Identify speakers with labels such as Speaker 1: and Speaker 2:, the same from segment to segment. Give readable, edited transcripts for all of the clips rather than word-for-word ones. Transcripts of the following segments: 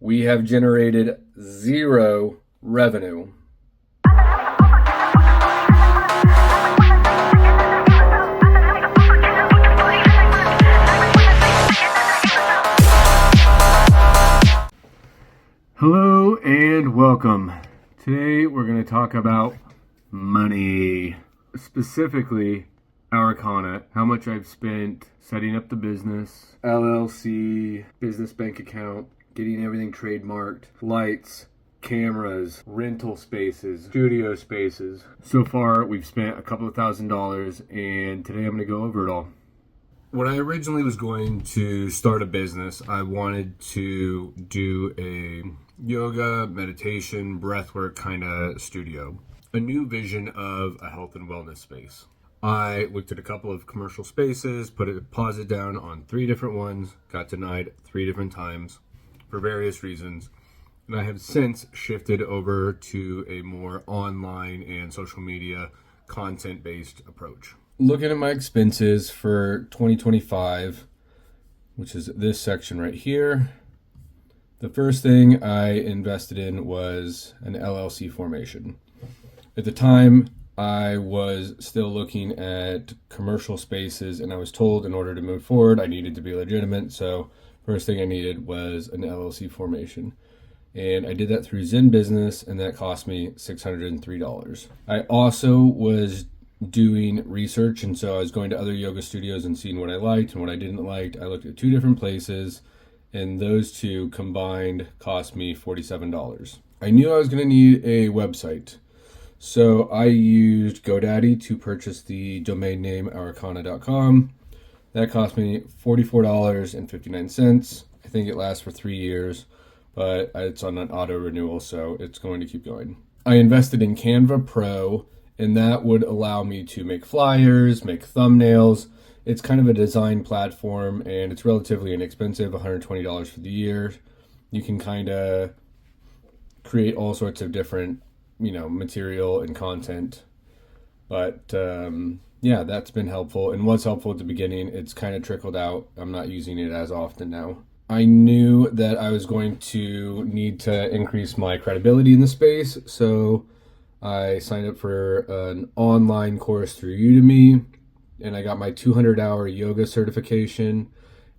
Speaker 1: we have generated zero revenue. Hello and welcome. Today we're going to talk about money, specifically Ourcana, how much I've spent setting up the business, LLC, business bank account, getting everything trademarked, lights, cameras, rental spaces, studio spaces. So far we've spent a couple of $1,000s, and today I'm going to go over it all. When I originally was going to start a business, I wanted to do a yoga, meditation, breathwork kind of studio. A new vision of a health and wellness space. I looked at a couple of commercial spaces, put a deposit down on 3 different ones, got denied 3 different times for various reasons. And I have since shifted over to a more online and social media content-based approach. Looking at my expenses for 2025, which is this section right here, the first thing I invested in was an LLC formation. At the time, I was still looking at commercial spaces, and I was told in order to move forward, I needed to be legitimate. So first thing I needed was an LLC formation. And I did that through Zen Business, and that cost me $603. I also was doing research, and so I was going to other yoga studios and seeing what I liked and what I didn't like. I looked at 2 different places, and those 2 combined cost me $47. I knew I was going to need a website, so I used GoDaddy to purchase the domain name Ourcana.com. That cost me $44.59. I think it lasts for 3 years, but it's on an auto renewal, so it's going to keep going. I invested in Canva Pro, and that would allow me to make flyers, make thumbnails. It's kind of a design platform, and it's relatively inexpensive, $120 for the year. You can kind of create all sorts of different, material and content. But yeah, that's been helpful, and was helpful at the beginning. It's kind of trickled out. I'm not using it as often now. I knew that I was going to need to increase my credibility in the space, so I signed up for an online course through Udemy, and I got my 200-hour yoga certification,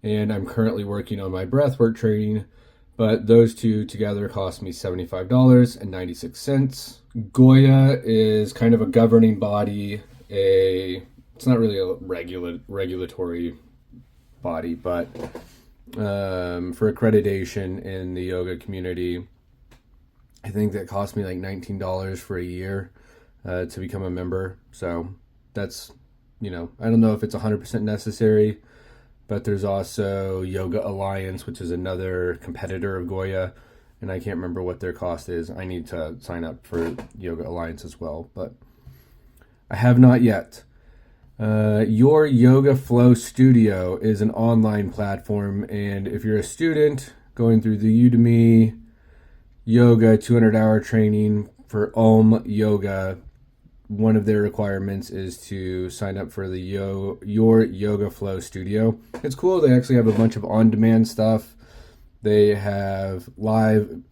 Speaker 1: and I'm currently working on my breathwork training, but those 2 together cost me $75.96. Goya is kind of a governing body. It's not really a regulatory body, but for accreditation in the yoga community, I think that cost me like $19 for a year to become a member. So that's, I don't know if it's 100% necessary, but there's also Yoga Alliance, which is another competitor of Goya, and I can't remember what their cost is. I need to sign up for Yoga Alliance as well, but I have not yet. Your Yoga Flow Studio is an online platform, and if you're a student going through the Udemy Yoga 200-hour training for Om Yoga, one of their requirements is to sign up for the Your Yoga Flow Studio. It's cool. They actually have a bunch of on-demand stuff. They have live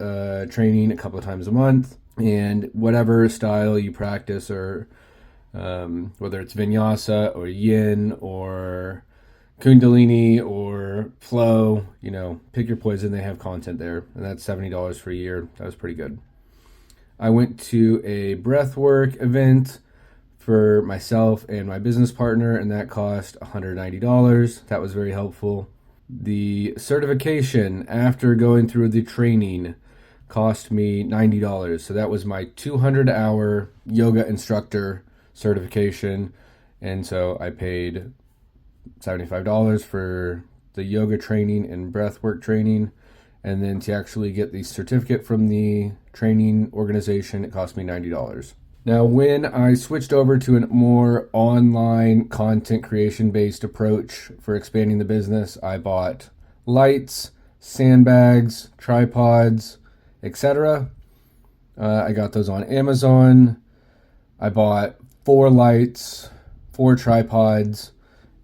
Speaker 1: training a couple of times a month, and whatever style you practice, or whether it's vinyasa or yin or Kundalini or flow, pick your poison. They have content there, and that's $70 for a year. That was pretty good. I went to a breathwork event for myself and my business partner, and that cost $190. That was very helpful. The certification after going through the training cost me $90. So that was my 200-hour yoga instructor certification, and so I paid $75 for the yoga training and breathwork training, and then to actually get the certificate from the training organization, it cost me $90. Now, when I switched over to a more online content creation based approach for expanding the business, I bought lights, sandbags, tripods, etc. I got those on Amazon. I bought 4 lights, 4 tripods,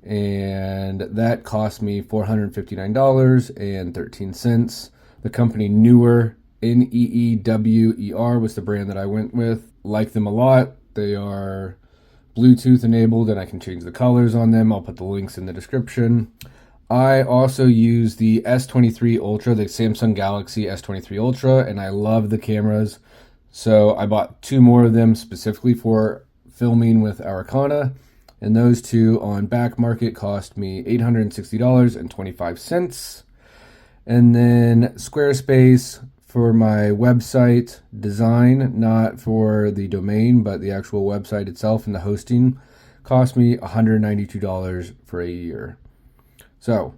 Speaker 1: and that cost me $459.13. The company Neewer, Neewer was the brand that I went with. Like them a lot. They are Bluetooth enabled and I can change the colors on them. I'll put the links in the description. I also use the S23 Ultra, the Samsung Galaxy S23 Ultra, and I love the cameras. So I bought 2 more of them specifically for filming with Ourcana, and those 2 on back market cost me $860.25. And then Squarespace for my website design, not for the domain, but the actual website itself and the hosting, cost me $192 for a year. So,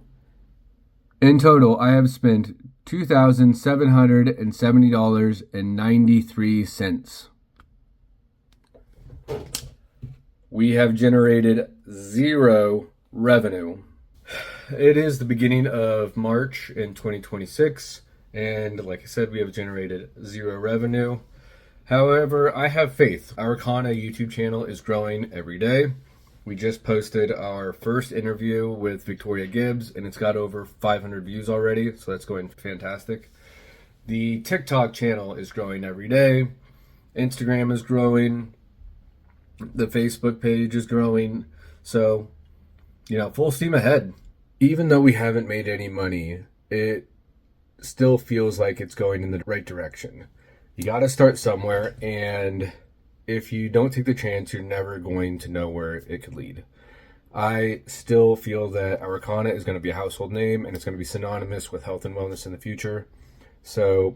Speaker 1: in total, I have spent $2,770.93. We have generated 0 revenue. It is the beginning of March in 2026, and like I said, we have generated 0 revenue. However, I have faith. Ourcana YouTube channel is growing every day. We just posted our first interview with Victoria Gibbs, and it's got over 500 views already, so that's going fantastic. The TikTok channel is growing every day. Instagram is growing. The Facebook page is growing. So, full steam ahead. Even though we haven't made any money, it still feels like it's going in the right direction. You got to start somewhere, and if you don't take the chance, you're never going to know where it could lead. I still feel that Ourcana is going to be a household name, and it's going to be synonymous with health and wellness in the future. So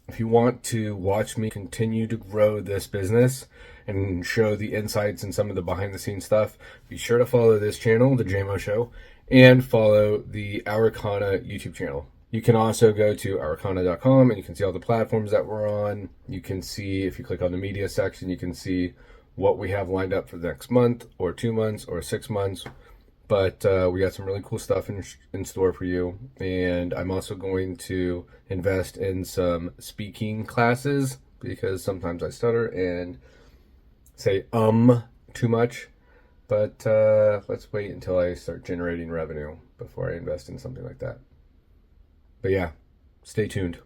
Speaker 1: if you want to watch me continue to grow this business and show the insights and some of the behind the scenes stuff, be sure to follow this channel, The JMO Show, and follow the Ourcana YouTube channel. You can also go to ourcana.com and you can see all the platforms that we're on. You can see, if you click on the media section, you can see what we have lined up for the next month or 2 months or 6 months. But we got some really cool stuff in store for you. And I'm also going to invest in some speaking classes because sometimes I stutter and say too much. But let's wait until I start generating revenue before I invest in something like that. But yeah, stay tuned.